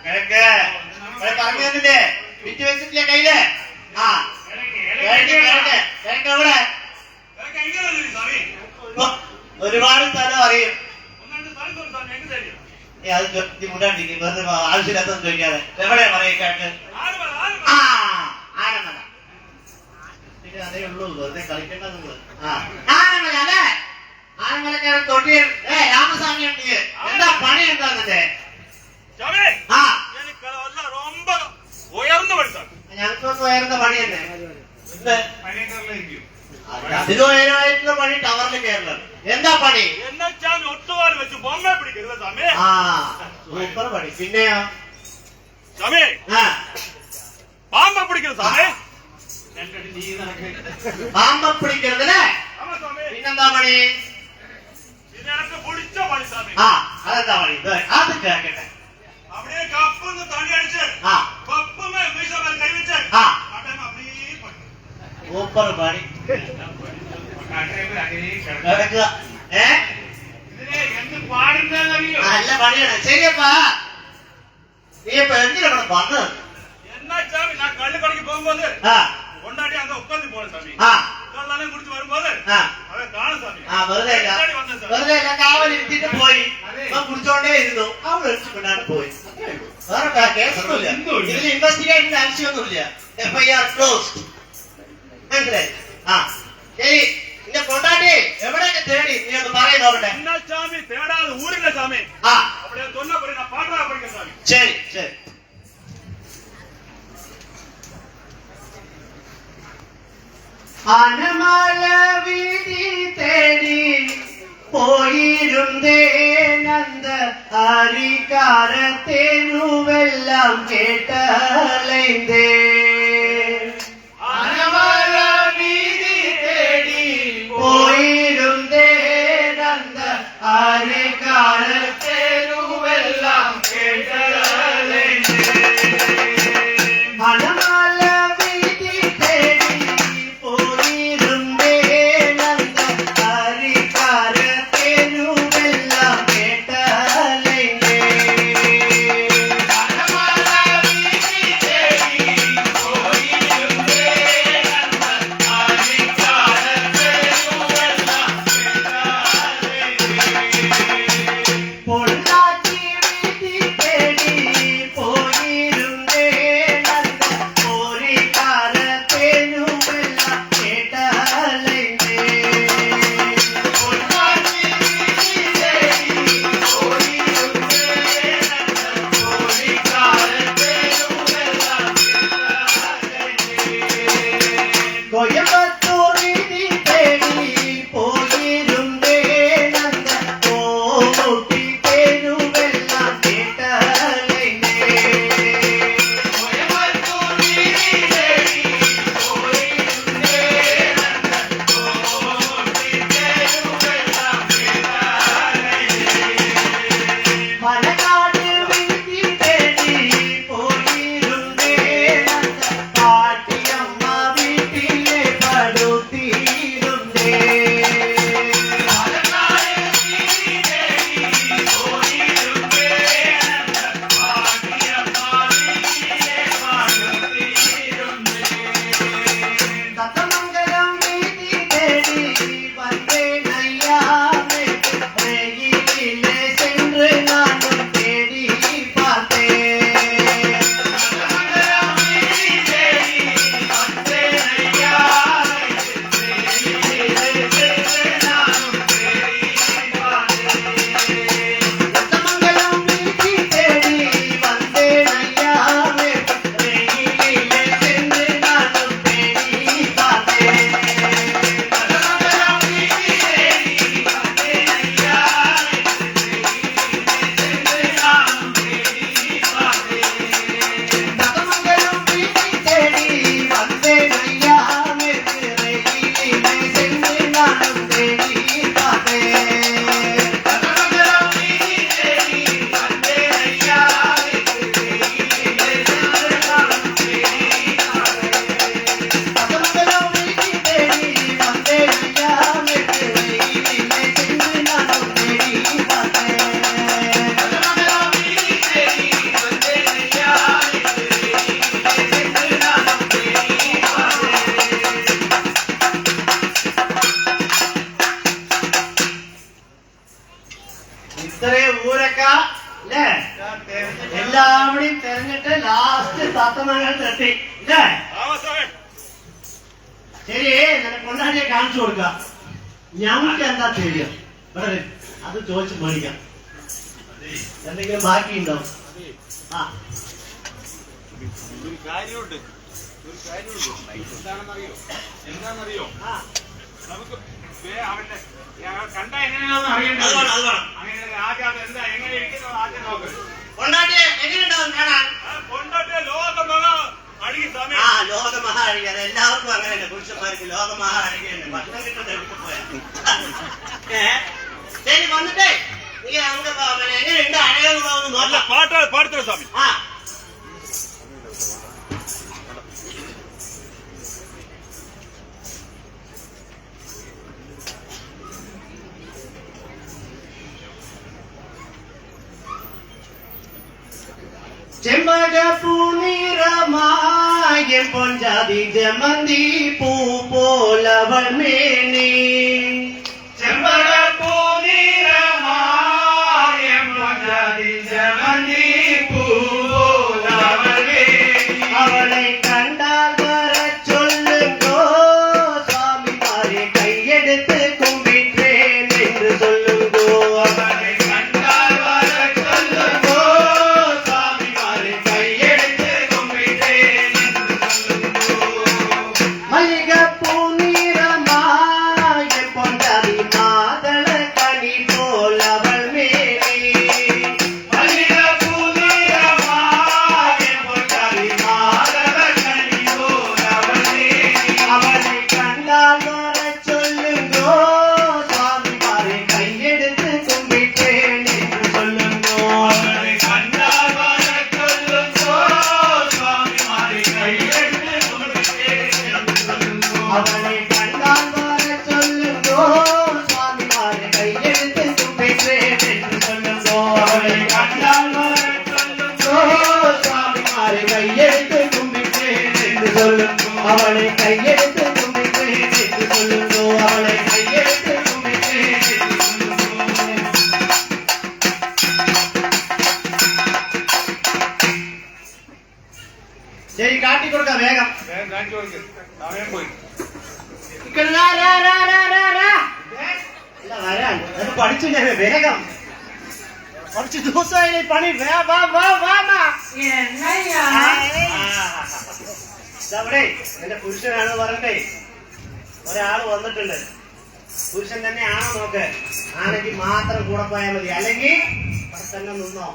കിഴക്ക് പറഞ്ഞു തന്നില്ലേ? വിറ്റ് വെച്ചിട്ടില്ലേ കയ്യില്? ആ കിഴക്ക് കിഴക്ക് കിഴക്ക് എവിടെ? ഒരുപാട് സ്ഥലം അറിയും. അത് മുണ്ടാണ്ടിരിക്കും, വെറുതെ ആവശ്യമില്ലാത്തൊന്നും ചോദിക്കാതെ. എവിടെയാ പറയും കിഴക്ക്? ആ ആനമല. പിന്നെ അതേ ഉള്ളൂ, വെറുതെ കളിക്കേണ്ട നിങ്ങള്. ആനമല അല്ലേ? ആനമലക്കാരൻ തൊട്ടിയിൽ രാമസ്വാമി ഉണ്ട്. എന്താ പണി എന്താന്നിട്ട്? ഞങ്ങൾക്കൊന്നും ഉയർന്ന പണി തന്നെ. അതിന് ഉയരമായിട്ടുള്ള പണി ടവറിൽ കയറണം. എന്താ പണി? ആ സൂപ്പർ പണി. പിന്നെയോ? പാമ്പ പിടിക്കുന്നത് പാമ്പ പിടിക്കരുതല്ലേ? പിന്നെന്താ പണി? ആ അതെന്താ പണി? അത് കേക്കട്ടെ. സൂപ്പർ പണി. നല്ല പണിയാണ്. ശരിയപ്പാ, നീ ഇപ്പൊ എന്തിനാ വന്നത്? കള്ളിക്കടക്ക് പോകുമ്പോது கொண்டாடி அங்க உட்கார்ந்து போற சாமி. கള്ളாலே குடிச்சு வரும்போது அவன் காண சாமி. വെറുതെ കാവലിരുത്തിട്ട് പോയി. കുടിച്ചോണ്ടേ ഇരുന്നു. അവൾ എടുത്തുകൊണ്ടാണ് പോയി. വേറെ കേസൊന്നുമില്ല. ഇതിൽ ഇൻവെസ്റ്റിഗേഷന്റെ ആവശ്യമൊന്നുമില്ല. FIR closed. മനസ്സിലായി? ആ ശരി. നിന്റെ കൊണ്ടാട്ടി എവിടെയൊക്കെ തേടി നീ ഒന്ന് പറയുന്നോട്ടെ. சாமி தேடாத ஊரில்ல சாமி. அப்படியே சொன்ன போய் நான் பாடுறா படிக்கிறேன் சாமி. சரி சரி. ஆனமல வீதி தேடி போயிருந்தேன். அந்த அரிகார தெருவெல்லாம் கேட்டலைந்தேன். ஆனமல வீதி தேடி போயிருந்தேன். அந்த அரிகார தெருவெல்லாம் கேட்டலைந்தேன். ஆனமல வீதி தேடி போயிருந்தேன். அந்த அரிகார தெருவெல்லாம் கேட்டலைந்தேன். ஆனமல வீதி தேடி എല്ലാവരെയും തെരഞ്ഞിട്ട് ലാസ്റ്റ് തത്തമങ്ങൾ തട്ടി ഇല്ലേ? ശരി, നിന്നെ കൊണ്ടാടിയെ കാണിച്ചു കൊടുക്ക. ഞങ്ങൾക്ക് എന്താ தெரியும் അത് ചോദിച്ച് മേടിക്കാം. എന്തെങ്കിലും ബാക്കിയുണ്ടോ? ആ, ഒരു കാര്യമുണ്ട്. എന്താണെന്നറിയോ? നമുക്ക് അവന്റെ കണ്ട എങ്ങനെയാണെന്ന് അറിയേണ്ടത്. അങ്ങനെ ആദ്യം എന്താ എങ്ങനെ ഇരിക്കുന്നത് ആദ്യം നോക്ക്. കൊണ്ടാട്ടിയെ എങ്ങനെയുണ്ടാവും കാണാൻ? കൊണ്ടാട്ടിയ ലോകമഹാ അഴുകി സമയം. ആ, ലോകമഹാ അഴുകി. അത് എല്ലാവർക്കും അങ്ങനെയല്ലേ, പുരുഷന്മാർക്ക് ലോകമഹാ അഴുകിയുണ്ട്. ഭക്ഷണം കിട്ടുന്നത് എടുത്തു പോയാ. ശരി, വന്നിട്ടേ നീ നമുക്ക് എങ്ങനെയുണ്ട് അഴകെന്ന് നോക്കാം. പാടുത്തര സ്വാമി. ആ, ചെമ്പകപ്പൂ നിറമായും പൊഞ്ചാതി ജമന്തി പൂ പോലവൾ മേനി. ചെമ്പകപ്പൂ നിറമായും പൊഞ്ചാതി ജമന്തി പൂ പോലവൾ മേനി. അവളെ കണ്ടാൽ വര ചൊല്ലുങ്കോ സ്വാമിമാരെ കൈയെടുത്ത് കുമ്പിട്ടേൻ என்று சொல்லுங்கோ. அவளை கண்டால் வர சொல்லுங்கோ സ്വാമിമാരെ കൈയെടുത്ത് കുമ്പിട്ടേൻ என்று சொல்லுங்கோ. മല്ലികപ്പൂ നിറമായ പൊഞ്ചാതി മാതള കണി പോലവൾ മേനി. മല്ലികപ്പൂ നിറമായ പൊഞ്ചാതി മാതള കണി പോലവൾ മേനി. അവളെ കണ്ടാൽ വര ചൊല്ലുங்கோ സ്വാമിമാരെ കൈയെടുത്ത് കുമ്പിട്ടേൻ என்று சொல்லுங்கோ. அவளை கண்டால் வர சொல்லுங்கோ സ്വാമിമാരെ കൈയെടുത്ത് കുമ്പിട്ടേன் என்று சொல்லுங்கோ. அவளை கண்டால் வர சொல்லுங்கோ സ്വാമിമാരെ കൈയെടുത്ത് കുമ്പിട്ടേൻ என்று சொல்லுங்கோ. அவளை கண்டால் வர சொல்லுங்கோ സ്വാമിമാരെ കൈയെടുത്ത് കുമ്പിട്ടേൻ என்று சொல்லுங்கோ. அவளை கையெடுத்து கும்பிட்டேன் என்று சொல்லுங்கோ. அவளை கையெடுத்து கும்பிட்டேன் என்று சொல்லுங்கோ. ശരി, കാട്ടി കൊടുക്കാം വേഗം. കാണിച്ചു കൊടുക്ക്. സമയം പോയി. ഇല്ല, വരാൻ അത് പഠിച്ചു ഞാൻ വേഗം. കുറച്ച് ദിവസമായി പണി. അവിടെ എന്റെ പുരുഷനാണ് പറഞ്ഞേ, ഒരാള് വന്നിട്ടുണ്ട്. പുരുഷൻ തന്നെ ആണോ നോക്ക്. ആണെങ്കിൽ മാത്രം കൂടെ പോയാൽ മതി, അല്ലെങ്കിൽ അവിടെ തന്നെ നിന്നോ.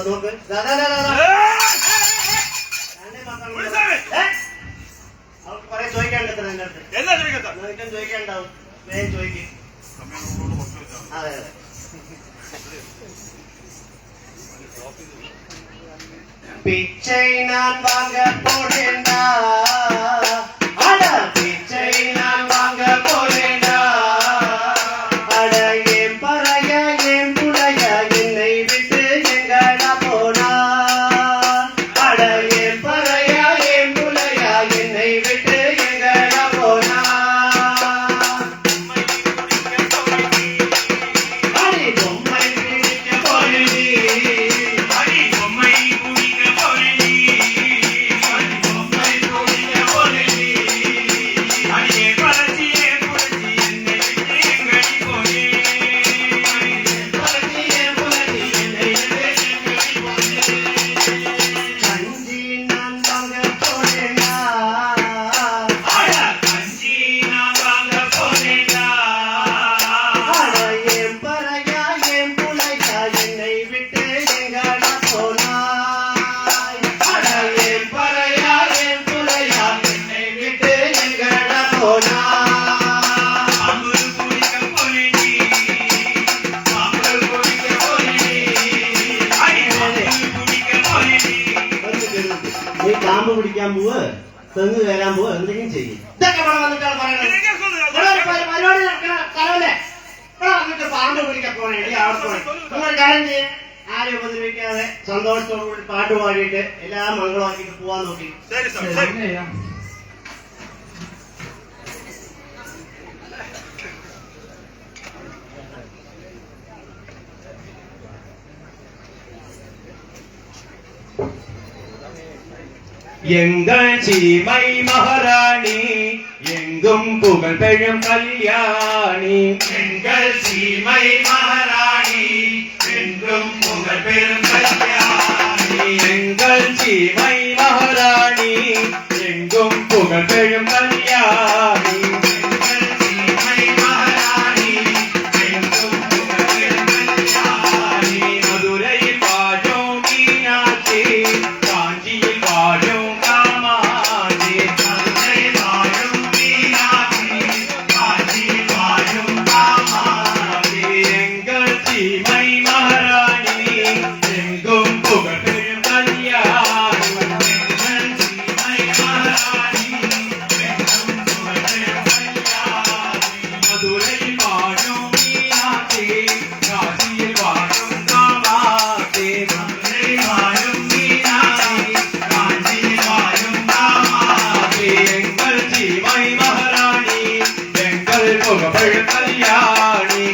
നോക്ക്. അവർക്ക് കുറെ ചോദിക്കാണ്ടത്ര എന്റെ അടുത്ത്. എന്താ ചോദിക്കത്ത? ചോദിക്കാൻ ചോദിക്കാണ്ടാവും. വേഗം ചോദിക്കും. അതെ അതെ. பிச்சை நான் வாங்க போறேன்டா, அட பிச்சை நான் வாங்க போறேன்டா. அட என் பறைய என் புலைய என்னை விட்டு எங்கடா போனா. அட என் பறைய என் புலைய என்னை விட்டு எங்கடா போனா. அடி பொம்மை பிடிக்க போனி. നീ പാമ്പ് പിടിക്കാൻ പോവ്, തെങ്ങ് കയറാൻ പോവ്, എന്തെങ്കിലും ചെയ്യും. ഇതൊക്കെ ഇവിടെ വന്നിട്ടാണ് പറയുന്നത്. പരിപാടി നടക്കണ സ്ഥലമല്ലേ, ഇവിടെ വന്നിട്ട് പാമ്പ് പിടിക്കാൻ പോണേ. അവിടെ പോണേ. നിങ്ങൾ കാര്യം ചെയ്യേ, ആരെയും ഉപദ്രവിക്കാതെ സന്തോഷത്തോടു കൂടി പാട്ട് പാടിയിട്ട് എല്ലാം മംഗളമാക്കിയിട്ട് പോവാൻ നോക്കി. ശരി സാർ. எங்கள் சீமை மகாராணி எங்கும் புகழ் பெழும் கல்யாணி. எங்கள் சீமை மகாராணி எங்கும் புகழ் பெரும் கல்யாணி. எங்கள் சீமை மகாராணி எங்கும் புகழ் பெழும் கல்யாணி. எங்கள் சீமை மகாராணி எங்கும் புகழ் பெரும் கல்யாணி. மதுரையில் வாழும் மீனாட்சி, காஞ்சியில் வாழும் காமாட்சி. மதுரை வாழும் மீனாட்சி, காஞ்சி வாழும் காமாட்சி. எங்கள் சீமை மகாராணி எங்கும் புகழ் பெழும் கல்யாணி. எங்கள் சீமை மகாராணி எங்கும் புகழ் பெரும் கல்யாணி. மதுரையில் வாழும் மீனாட்சி, காஞ்சியில் வாழும் காமாட்சி. மதுரை வாழும் மீனாட்சி, காஞ்சி வாழும் காமாட்சி. எங்கள் சீமை மகாராணி எங்கள் புகழ் பெழும் கல்யாணி.